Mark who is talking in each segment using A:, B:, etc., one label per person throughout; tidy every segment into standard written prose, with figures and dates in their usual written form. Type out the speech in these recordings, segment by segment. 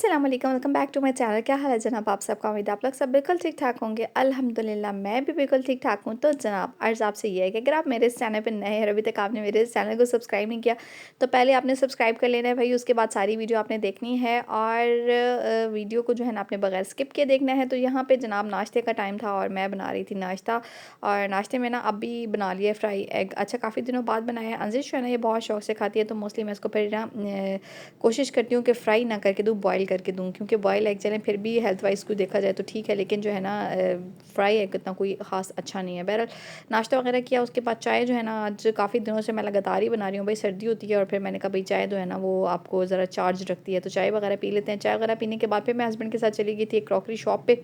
A: अस्सलाम वालेकुम, welcome back to my channel. क्या हाल है जनाब आप सबका? उम्मीद है आप लोग सब बिल्कुल ठीक ठाक होंगे। अल्हम्दुलिल्लाह मैं भी बिल्कुल ठीक ठाक हूँ। तो जनाब अर्ज़ आपसे ये है कि अगर आप मेरे इस चैनल पे नए हैं और अभी तक आपने मेरे इस चैनल को सब्सक्राइब नहीं किया तो पहले आपने सब्सक्राइब कर लेना है भाई। उसके बाद सारी वीडियो आपने देखनी है और वीडियो को जो है ना आपने बगैर स्किप किए देखना है। तो यहाँ पर जनाब नाश्ते का टाइम था और मैं बना रही थी नाश्ता, और नाश्ते में ना अभी बना लिया फ्राई एग। अच्छा, काफ़ी दिनों बाद बनाया है। अंजिश है ना, ये बहुत शौक से खाती है, तो मोस्टली मैं इसको फिर ना कोशिश करती हूँ कि फ्राई ना करके दूँ, बॉयल करके दूँ, क्योंकि बॉयल एग चलें फिर भी हेल्थ वाइज को देखा जाए तो ठीक है, लेकिन जो है ना फ्राई एग इतना कोई ख़ास अच्छा नहीं है। बहरहाल नाश्ता वगैरह किया, उसके बाद चाय जो है ना आज काफ़ी दिनों से मैं लगातार ही बना रही हूँ भाई। सर्दी होती है और फिर मैंने कहा भाई चाय जो है ना वो आपको ज़रा चार्ज रखती है, तो चाय वगैरह पी लेते हैं। चाय वगैरह पीने के बाद फिर मैं हस्बैंड के साथ चली गई थी एक क्रॉकरी शॉप पे।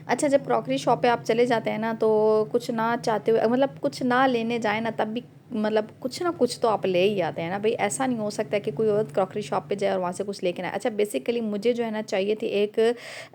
A: अच्छा, जब क्रॉकरी शॉप पे आप चले जाते हैं ना तो कुछ ना चाहते हुए, मतलब कुछ ना लेने जाए ना तब भी मतलब कुछ ना कुछ तो आप ले ही आते हैं ना भाई। ऐसा नहीं हो सकता कि कोई और क्रॉकरी शॉप पे जाए और वहाँ से कुछ लेके ना आए। अच्छा, बेसिकली मुझे जो है ना चाहिए थी एक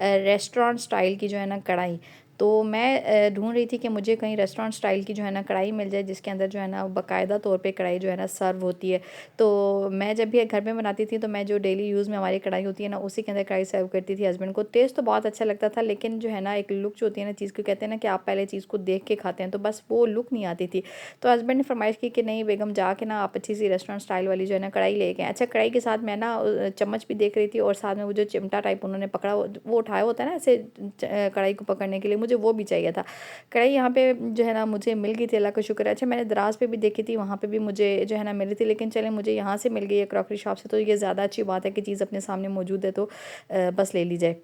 A: रेस्टोरेंट स्टाइल की जो है ना कढ़ाई। तो मैं ढूंढ रही थी कि मुझे कहीं रेस्टोरेंट स्टाइल की जो है ना कढ़ाई मिल जाए जिसके अंदर जो है ना बाकायदा तौर पे कढ़ाई जो है ना सर्व होती है। तो मैं जब भी घर में बनाती थी तो मैं जो डेली यूज़ में हमारी कढ़ाई होती है ना उसी के अंदर कढ़ाई सर्व करती थी हस्बैंड को। टेस्ट तो बहुत अच्छा लगता था, लेकिन जो है ना एक लुक जो होती है ना चीज़ को, कहते हैं ना कि आप पहले चीज़ को देख के खाते हैं, तो बस वो लुक नहीं आती थी। तो हस्बैंड ने फरमाइश की कि नहीं बेगम, जाके ना आप अच्छी सी रेस्टोरेंट स्टाइल वाली जो है ना कढ़ाई लेके आए। अच्छा, कढ़ाई के साथ मैं ना चम्मच भी देख रही थी और साथ में वो जो चिमटा टाइप उन्होंने पकड़ा वो उठाया होता है ना ऐसे कढ़ाई को पकड़ने के लिए, मुझे वो भी चाहिए था। कढ़ाई यहाँ पे जो है ना मुझे मिल गई थी, अल्लाह का शुक्र है। अच्छा, मैंने दराज पे भी देखी थी, वहाँ पे भी मुझे जो है ना मिली थी, लेकिन चले मुझे यहाँ से मिल गई है क्रॉकरी शॉप से, तो ये ज़्यादा अच्छी बात है कि चीज़ अपने सामने मौजूद है तो बस ले ली जाए।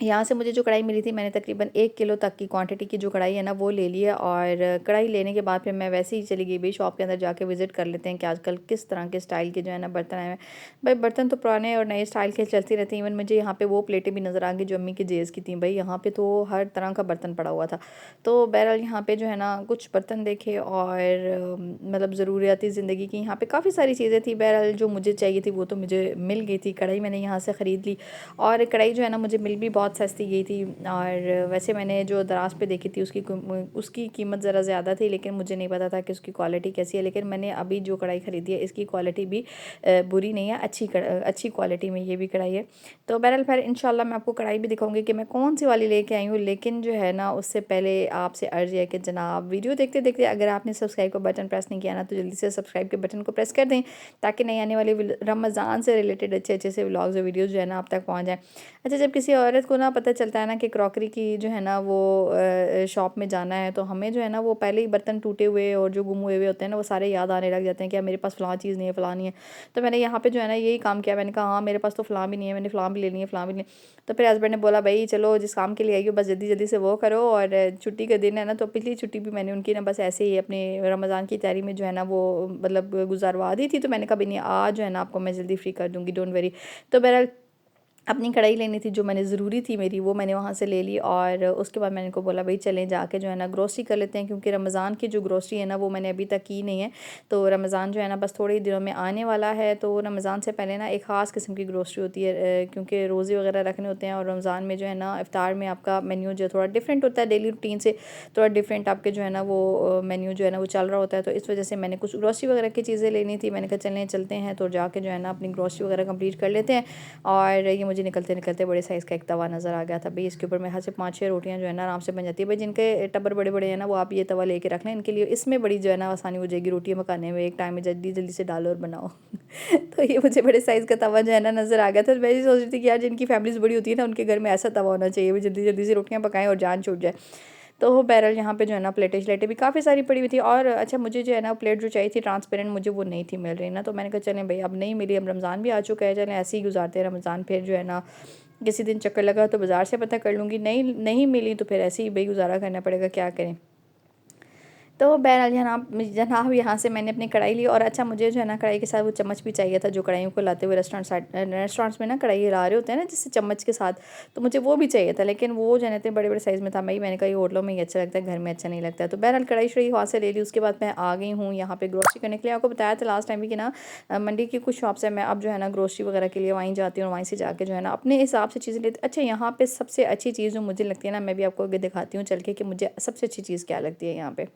A: यहाँ से मुझे जो कढ़ाई मिली थी मैंने तकरीबन 1 किलो तक की क्वांटिटी की जो कढ़ाई है ना वो ले ली है। और कढ़ाई लेने के बाद फिर मैं वैसे ही चली गई भाई शॉप के अंदर, जाके विज़िट कर लेते हैं कि आजकल किस तरह के स्टाइल के जो है ना बर्तन आए हैं। भाई बर्तन तो पुराने और नए स्टाइल के चलती रहती हैं। इवन मुझे यहाँ पे वो प्लेटें भी नज़र आ गई जो अम्मी के जेज़ की थी। भाई यहाँ पे तो हर तरह का बर्तन पड़ा हुआ था। तो बहरहाल यहाँ पे जो है ना कुछ बर्तन देखे और मतलब ज़रूरियाती ज़िंदगी की यहाँ पे काफ़ी सारी चीज़ें थी। बहरहाल जो मुझे चाहिए थी वो तो मुझे मिल गई थी। कढ़ाई मैंने यहाँ से ख़रीद ली और कढ़ाई जो है ना मुझे मिल भी बहुत सस्ती गई थी। और वैसे मैंने जो दराज पे देखी थी उसकी कीमत ज़रा ज़्यादा थी, लेकिन मुझे नहीं पता था कि उसकी क्वालिटी कैसी है। लेकिन मैंने अभी जो कढ़ाई ख़रीदी है इसकी क्वालिटी भी बुरी नहीं है, अच्छी क्वालिटी में ये भी कढ़ाई है। तो बहरहाल फिर इंशाल्लाह मैं आपको कढ़ाई भी दिखाऊंगी कि मैं कौन सी वाली लेके आई हूँ। लेकिन जो है ना उससे पहले आपसे अर्ज़ है कि जनाब वीडियो देखते देखते अगर आपने सब्सक्राइब का बटन प्रेस नहीं किया ना तो जल्दी से सब्सक्राइब के बटन को प्रेस कर दें, ताकि नई आने वाली रमज़ान से रिलेटेड अच्छे अच्छे से व्लॉग्स और वीडियोज़ जो है ना आप तक पहुँच जाएँ। अच्छा, जब किसी औरत को ना पता चलता है ना कि क्रॉकरी की जो है ना वो शॉप में जाना है, तो हमें जो है ना वो पहले ही बर्तन टूटे हुए और जो गुम हुए होते हैं ना वो सारे याद आने लग जाते हैं कि यार मेरे पास फ़लाँ चीज़ नहीं है, फ़लाँ नहीं है। तो मैंने यहाँ पे जो है ना यही काम किया, मैंने कहा हाँ मेरे पास तो फ़लाँ भी नहीं है, मैंने फ़लाँ भी लेनी है, फ़लाँ भी नहीं। तो फिर हस्बैंड ने बोला भाई चलो जिस काम के लिए आई हो बस जल्दी जल्दी से वो करो। और छुट्टी का दिन है ना, तो पिछली छुट्टी भी मैंने उनकी ना बस ऐसे ही अपने रमज़ान की तैयारी में जो है ना वो मतलब गुजारवा दी थी। तो मैंने कहा भाई नहीं, आज जो है ना आपको मैं जल्दी फ्री कर दूँगी, डोंट वरी। तो बहरहाल अपनी कढ़ाई लेनी थी जो मैंने ज़रूरी थी मेरी, वो मैंने वहाँ से ले ली। और उसके बाद मैंने इनको बोला भाई चलें जाके जो है ना ग्रोसरी कर लेते हैं, क्योंकि रमज़ान की जो ग्रोसरी है ना वो मैंने अभी तक की नहीं है। तो रमज़ान जो है ना बस थोड़े ही दिनों में आने वाला है, तो रमज़ान से पहले ना एक ख़ास किस्म की ग्रोसरी होती है, क्योंकि रोज़े वगैरह रखने होते हैं। और रमज़ान में जो है ना इफ्तार में आपका मेन्यू जो थोड़ा डिफरेंट होता है, डेली रूटीन से थोड़ा डिफरेंट आपके जो है ना वो मेन्यू जो है ना वो चल रहा होता है। तो इस वजह से मैंने कुछ ग्रोसरी वगैरह की चीज़ें लेनी थी। मैंने कहा चलते हैं, तो जाके जो है ना अपनी ग्रोसरी वगैरह कंप्लीट कर लेते हैं। और ये मुझे निकलते निकलते बड़े साइज़ का एक तवा नज़र आ गया था भाई। इसके ऊपर मेरे हाथ से 5-6 रोटियां जो है ना आराम से बन जाती है भाई। जिनके टब्बर बड़े बड़े हैं ना वो आप ये तवा लेके रख लें, इनके लिए इसमें बड़ी जो है ना आसानी हो जाएगी रोटियां पकाने में, एक टाइम में जल्दी जल्दी से डालो और बनाओ। तो ये मुझे बड़े साइज़ का तवा जो है ना नज़र आ गया था। मैं ये सोच रही थी कि यार जिनकी फैमिलीज़ बड़ी होती है ना उनके घर में ऐसा तवा होना चाहिए, भाई जल्दी जल्दी से रोटियाँ पकाएं और जान छूट जाए। तो बहरहाल यहाँ पे जो है ना प्लेटें श्लेटें भी काफ़ी सारी पड़ी हुई थी। और अच्छा, मुझे जो है ना प्लेट जो चाहिए थी ट्रांसपेरेंट, मुझे वो नहीं थी मिल रही ना। तो मैंने कहा चलें भाई अब नहीं मिली, अब रमज़ान भी आ चुका है, चलें ऐसे ही गुजारते हैं रमज़ान। फिर जो है ना किसी दिन चक्कर लगा तो बाज़ार से पता कर लूँगी, नहीं नहीं मिली तो फिर ऐसे ही भाई गुजारा करना पड़ेगा, क्या करें। तो बहरहाल जनाब यहाँ से मैंने अपनी कढ़ाई ली। और अच्छा, मुझे जो है ना कढ़ाई के साथ वो चम्मच भी चाहिए था जो कढ़ाइयों को लाते हुए रेस्टोरेंट्स में ना कढ़ाई ला रहे होते हैं ना जिससे चम्मच के साथ, तो मुझे वो भी चाहिए था। लेकिन वो जो है ना इतने बड़े बड़े साइज़ में था, मैंने कहा ये होटलों में ही अच्छा लगता है, घर में अच्छा नहीं लगता है। तो बहरहाल कढ़ाई शढ़ाई वहाँ से ले ली। उसके बाद मैं आ गई हूँ यहाँ पे ग्रोसरी करने के लिए। आपको बताया था लास्ट टाइम भी कि ना मंडी की कुछ शॉप्स है, मैं अब जो है ना ग्रोसरी वगैरह के लिए वहीं जाती हूँ और वहीं से जाके जो है ना अपने हिसाब से चीज़ें लेती। अच्छा, यहाँ पे सबसे अच्छी चीज़ जो मुझे लगती है ना, मैं भी आपको आगे दिखाती हूँ चल के कि मुझे सबसे अच्छी चीज़ क्या लगती है यहाँ पे।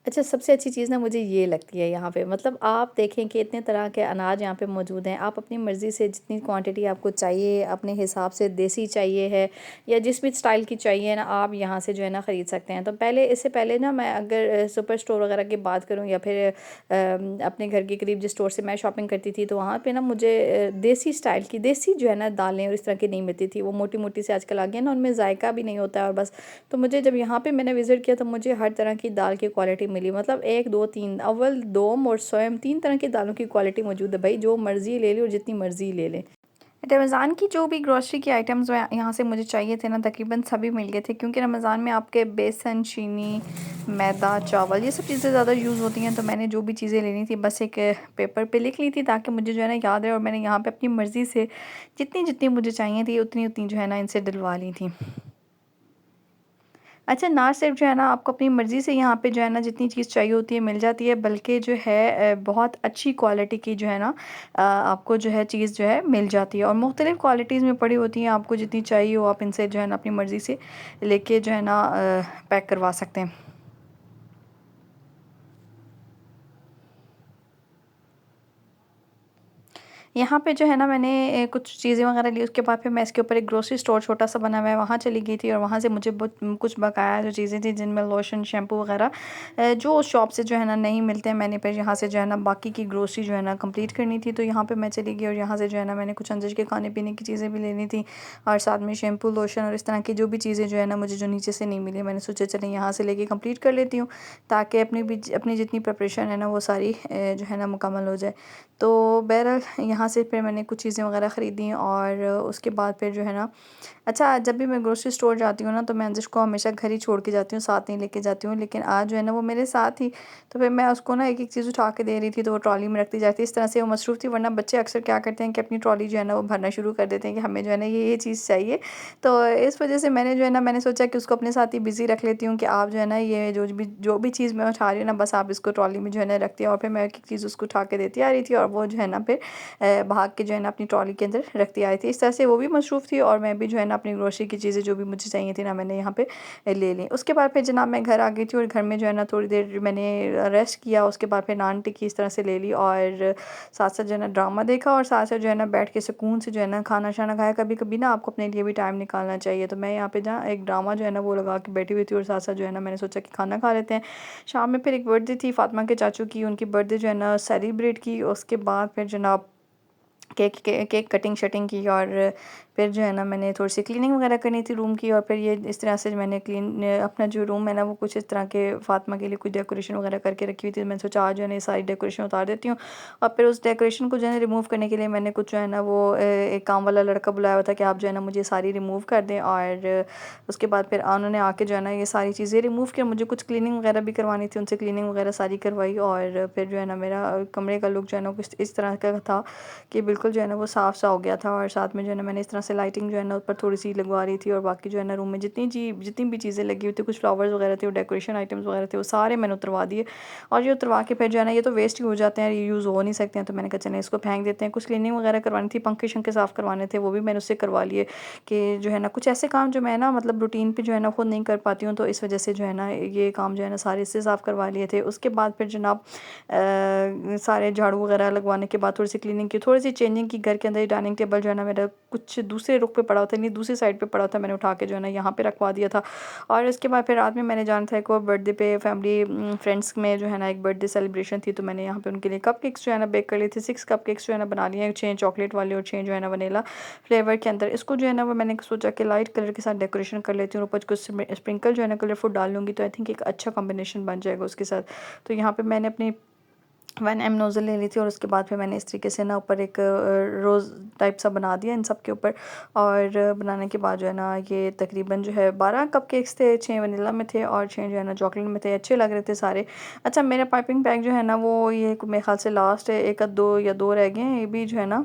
A: अच्छा, सबसे अच्छी चीज़ ना मुझे ये लगती है यहाँ पे, मतलब आप देखें कि इतने तरह के अनाज यहाँ पे मौजूद हैं। आप अपनी मर्ज़ी से जितनी क्वांटिटी आपको चाहिए, अपने हिसाब से देसी चाहिए है या जिस भी स्टाइल की चाहिए ना, आप यहाँ से जो है ना ख़रीद सकते हैं। तो पहले, इससे पहले ना मैं अगर सुपर स्टोर वग़ैरह की बात करूँ या फिर अपने घर के करीब जिस स्टोर से मैं शॉपिंग करती थी, तो वहाँ पे ना मुझे देसी स्टाइल की, देसी जो है ना दालें और इस तरह की नहीं मिलती थी। वो मोटी-मोटी सी आजकल आ गई है ना, उनमें जायका भी नहीं होता है और बस। तो मुझे जब यहाँ पे मैंने विज़िट किया तो मुझे हर तरह की दाल की क्वालिटी मिली, मतलब 1, 2, 3, अव्वल, दोम और सोयम 3 तरह की दालों की क्वालिटी मौजूद है भाई, जो मर्ज़ी ले लें और जितनी मर्ज़ी ले लें। रमज़ान की जो भी ग्रॉसरी के आइटम्स यहाँ से मुझे चाहिए थे ना, तकरीबन सभी मिल गए थे, क्योंकि रमज़ान में आपके बेसन, चीनी, मैदा, चावल ये सब चीज़ें ज़्यादा यूज़ होती हैं। तो मैंने जो भी चीज़ें लेनी थी बस एक पेपर पे लिख ली थी, ताकि मुझे जो है ना याद रहे, और मैंने यहाँ पे अपनी मर्ज़ी से जितनी-जितनी मुझे चाहिए थी उतनी-उतनी जो है ना इनसे डलवा ली थी। अच्छा, ना सिर्फ़ जो है ना आपको अपनी मर्ज़ी से यहाँ पे जो है ना जितनी चीज़ चाहिए होती है मिल जाती है, बल्कि जो है बहुत अच्छी क्वालिटी की जो है ना आपको जो है चीज़ जो है मिल जाती है, और मुख्तलिफ़ क्वालिटीज़ में पड़ी होती हैं। आपको जितनी चाहिए हो आप इनसे जो है ना अपनी मर्ज़ी से लेके जो है ना पैक करवा सकते हैं। यहाँ पे जो है ना मैंने कुछ चीज़ें वगैरह ली, उसके बाद फिर मैं इसके ऊपर एक ग्रोसरी स्टोर छोटा-सा बना हुआ है, वहाँ चली गई थी, और वहाँ से मुझे बहुत कुछ बकाया जो चीज़ें थी, जिनमें लोशन, शैम्पू वगैरह जो उस शॉप से जो है ना नहीं मिलते हैं, मैंने फिर यहाँ से जो है ना बाकी की ग्रोसरी जो है ना कंप्लीट करनी थी। तो यहाँ पे मैं चली गई, और यहाँ से जो है ना मैंने कुछ अंदर के खाने-पीने की चीज़ें भी लेनी थी, और साथ में शैम्पू, लोशन और इस तरह की जो भी चीज़ें जो है ना मुझे जो नीचे से नहीं मिली, मैंने सोचा चलें यहाँ से लेके कंप्लीट कर लेती हूँ, ताकि अपनी जितनी प्रिपरेशन है ना वो सारी जो है ना मुकम्मल हो जाए। तो बहरहाल यहाँ से फिर मैंने कुछ चीज़ें वगैरह ख़रीदी, और उसके बाद फिर जो है ना, अच्छा, जब भी मैं ग्रोसरी स्टोर जाती हूँ ना, तो मैं अंजिश को हमेशा घर ही छोड़ के जाती हूँ, साथ नहीं लेके जाती हूँ। लेकिन आज जो है ना वो मेरे साथ ही, तो फिर मैं उसको ना एक-एक चीज़ उठा के दे रही थी, तो वो ट्रॉली में रखती जाती है। इस तरह से वो मसरूफ़ थी, वरना बच्चे अक्सर क्या करते हैं कि अपनी ट्रॉली जो है ना वो भरना शुरू कर देते हैं कि हमें जो है ना ये चीज़ चाहिए। तो इस वज़ह से मैंने जो है ना मैंने सोचा कि उसको अपने साथ ही बिज़ी रख लेती हूँ, कि आप जो है ना ये जो भी चीज़ मैं उठा रही हूँ ना, बस आप इसको ट्रॉली में जो है ना रख दिया, और फिर मैं एक-एक चीज़ उसको उठा के देती आ रही थी, और वो जो है ना फिर भाग के जो है ना अपनी ट्रॉली के अंदर रखती आई थी। इस तरह से वो भी मसरूफ़ थी, और मैं भी जो है ना अपनी ग्रोसरी की चीज़ें जो भी मुझे चाहिए थी ना, मैंने यहाँ पे ले ली। उसके बाद फिर जनाब मैं घर आ गई थी, और घर में जो है ना थोड़ी देर मैंने रेस्ट किया। उसके बाद फिर नान टिक्की इस तरह से ले ली, और साथ-साथ जो है ना ड्रामा देखा, और साथ-साथ जो है ना बैठ के सुकून से जो है ना खाना-शाना खाया। कभी-कभी ना आपको अपने लिए भी टाइम निकालना चाहिए। तो मैं यहाँ पे जहाँ एक ड्रामा जो है ना वो लगा के बैठी हुई थी, और साथ-साथ जो है ना मैंने सोचा कि खाना खा लेते हैं। शाम में फिर एक बर्थडे थी फ़ातिमा के चाचू की, उनकी बर्थडे जो है ना सेलिब्रेट की। उसके बाद फिर जनाब केक कटिंग शटिंग की, और फिर जो है ना मैंने थोड़ी-सी क्लीनिंग वगैरह करनी थी रूम की, और फिर ये इस तरह से मैंने अपना जो रूम है ना वो कुछ इस तरह के फ़ातिमा के लिए कुछ डेकोरेशन वगैरह करके रखी हुई थी। मैंने सोचा आज जो है ना ये सारी डेकोरेशन उतार देती हूँ, और फिर उस डेकोरेशन को जो है ना रिमूव करने के लिए मैंने कुछ जो है ना वो एक काम वाला लड़का बुलाया हुआ था कि आप जो है ना मुझे सारी रिमूव कर दें, और उसके बाद फिर उन्होंने आके जो है ना ये सारी चीज़ें रिमूव की, और मुझे कुछ क्लीनिंग वगैरह भी करवानी थी, उनसे क्लीनिंग वगैरह सारी करवाई, और फिर जो है ना मेरा कमरे का लुक जो है ना कुछ इस तरह का था कि बिल्कुल जो है ना वो साफ़-सा हो गया था। और साथ में जो है ना मैंने इस तरह से लाइटिंग जो है ना ऊपर थोड़ी-सी लगवा रही थी, और बाकी जो है ना रूम में जितनी भी चीज़ें लगी हुई थी, कुछ फ्लावर्स वगैरह थे, वो डेकोरेशन आइटम्स वगैरह थे, वो सारे मैंने उतरवा दिए। और ये उतरवा के फिर जो है ना ये तो वेस्ट ही हो जाते हैं, ये यूज़ हो नहीं सकते हैं, तो मैंने कहा चलें इसको फेंक देते हैं। कुछ क्लीनिंग वगैरह करवानी थी, पंखे-शंखे साफ़ करवाने थे, वो भी मैंने उससे करवा लिए, कि जो है ना कुछ ऐसे काम जो मैं ना मतलब रूटीन पे जो है ना खुद नहीं कर पाती हूँ, तो इस वज़ह से जो है ना ये काम जो है ना सारे इससे साफ़ करवा लिए थे। उसके बाद फिर जनाब सारे झाड़ू वगैरह लगवाने के बाद थोड़ी-सी क्लीनिंग की, थोड़ी-सी चेंजिंग की। घर के अंदर ही डाइनिंग टेबल जो है ना मेरा कुछ दूसरे रुख पे पड़ा हुआ था, नहीं दूसरी साइड पे पड़ा था, मैंने उठा के जो है ना यहाँ पे रखवा दिया था। और उसके बाद फिर रात में मैंने जाना था एक और बर्थडे पे, फैमिली फ्रेंड्स में जो है ना एक बर्थडे सेलिब्रेशन थी, तो मैंने यहाँ पे उनके लिए कपकेक्स जो है ना बेक कर लिए थे। 6 कपकेक्स जो है ना बना लिए हैं, 6 चॉकलेट वाले और 6 जो है ना वनीला फ्लेवर के अंदर। इसको जो है ना वो मैंने सोचा कि लाइट कलर के साथ डेकोरेशन कर लेती हूँ, ऊपर कुछ स्प्रिंकल जो है ना कलरफुल डाल लूँगी, तो आई थिंक एक अच्छा कॉम्बिनेशन बन जाएगा उसके साथ। तो यहाँ पे मैंने अपनी 1M नोज़ल ले ली थी, और उसके बाद फिर मैंने इस तरीके से ना ऊपर एक रोज़ टाइप सा बना दिया इन सब के ऊपर। और बनाने के बाद जो है ना ये तकरीबन जो है 12 कपकेक्स थे, 6 वनीला में थे और 6 जो है ना चॉकलेट में थे। अच्छे लग रहे थे सारे। अच्छा, मेरा पाइपिंग बैग जो है ना वो ये मेरे ख़्याल से लास्ट है, 1 आध 2 या 2 रह गए हैं, ये भी जो है ना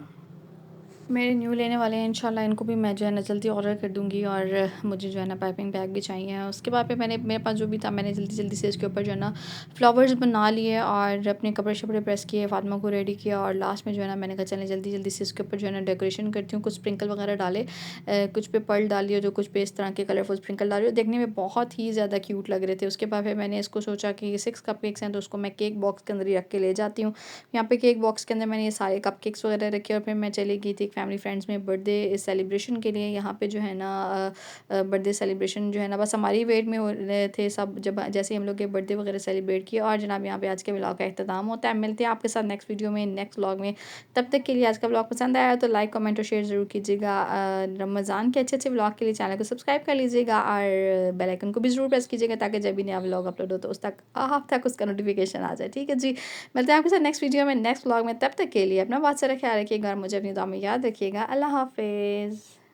A: मेरे न्यू लेने वाले हैं इंशाल्लाह, इनको भी मैं जो है ना जल्दी ऑर्डर कर दूँगी और मुझे जो है ना पाइपिंग बैग भी चाहिए। उसके बाद पे मेरे पास जो भी था मैंने जल्दी-जल्दी से इसके ऊपर जो है ना फ्लावर्स बना लिए और अपने कपड़े-शपड़े प्रेस किए, फ़ातिमा को रेडी किया और लास्ट में जो है ना मैंने कहा चलें जल्दी-जल्दी से इसके ऊपर जो है ना डेकोरेशन करती हूँ। कुछ स्प्रिंकल वगैरह डाले, कुछ पे पर्ल डाली और जो कुछ पे इस तरह के कलरफुल स्प्रिंकल डाली और देखने में बहुत ही ज़्यादा क्यूट लग रहे थे। उसके बाद फिर मैंने इसको सोचा कि 6 कपकेक्स हैं तो उसको मैं केक बॉक्स के अंदर ही रख के ले जाती हूँ। यहाँ पे केक बॉक्स के अंदर मैंने ये सारे कपकेक्स वगैरह रखे और फिर मैं चली गई थी एक फैमिली फ्रेंड्स में बर्थडे सेलिब्रेशन के लिए। यहाँ पे जो है ना बर्थडे सेलिब्रेशन जो है ना बस हमारी वेट में हो रहे थे सब, जब जैसे ही हम लोग के बर्थडे वगैरह सेलिब्रेट किया। और जनाब यहाँ पे आज के व्लॉग का अख्ताम होता है। मिलते हैं आपके साथ नेक्स्ट वीडियो में, नेक्स्ट व्लॉग में। तब तक के लिए आज का व्लॉग पसंद आया तो लाइक कमेंट और शेयर ज़रूर कीजिएगा। रमज़ान के अच्छे अच्छे व्लॉग के लिए चैनल को सब्सक्राइब कर लीजिएगा और बेल आइकन को भी ज़रूर प्रेस कीजिएगा ताकि जब भी नया व्लॉग अपलोड हो तो उस तक आप तक उसका नोटिफिकेशन आ जाए। ठीक है जी, मिलते हैं आपके साथ नेक्स्ट वीडियो में, नेक्स्ट व्लॉग में। तब तक के लिए अपना बहुत सारा ख्याल रखिएगा और मुझे अपनी दुआ में याद रखिएगा। अल्लाह हाफ़िज़।